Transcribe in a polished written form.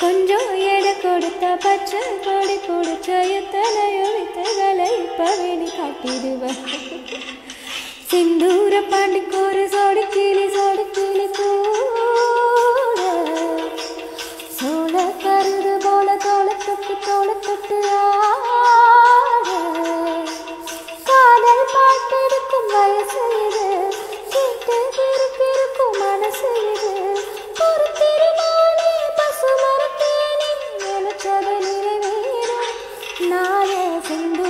கொஞ்சம் எடை கொடுத்த பச்சை கொடி பிடிச்ச எத்தனையோ வித்தைகளை இப்பவே நீ காட்டிடுவேன். சிந்தூர பாண்டிக்கு ஒரு சோடி கிளி கூட சோழ கருது போல தோளை தொட்டு ஆட காதல் பாட்டெடுக்கும் வயசு இது, கேட்டு இருக்கும் மனசு இது. பொறுத்திருமானே பசு மரத்தேனே நினைச்சது நிறைவேறும் நாளே சிந்து